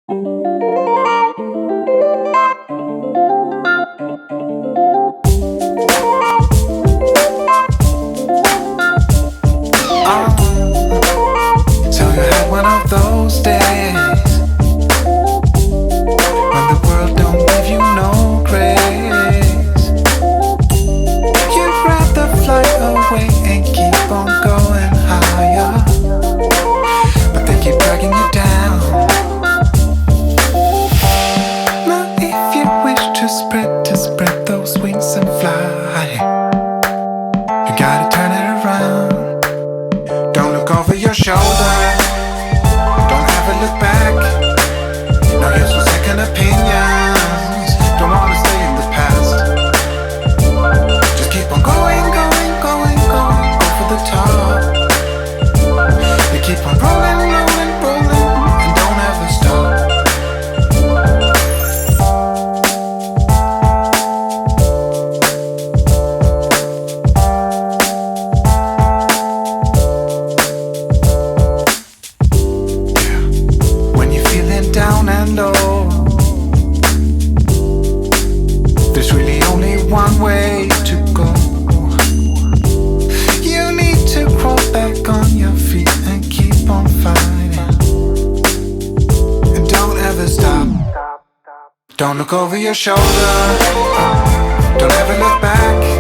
So you had one of those days when the world don't give you no grace. You'd rather fly away and keep on going higher, but they keep dragging you down. Now if you wish to spread those wings and fly, you gotta turn it around. Don't look over your shoulder, don't ever look back. No use for second opinions, don't wanna stay in the past. Just keep on going, going, going, going, go for the top. You keep on rolling, rolling, rolling, and don't ever stop. When you're feeling down and low, there's really only one way to go. You need to crawl back on your feet and keep on fighting, and don't ever stop. Don't look over your shoulder, don't ever look back.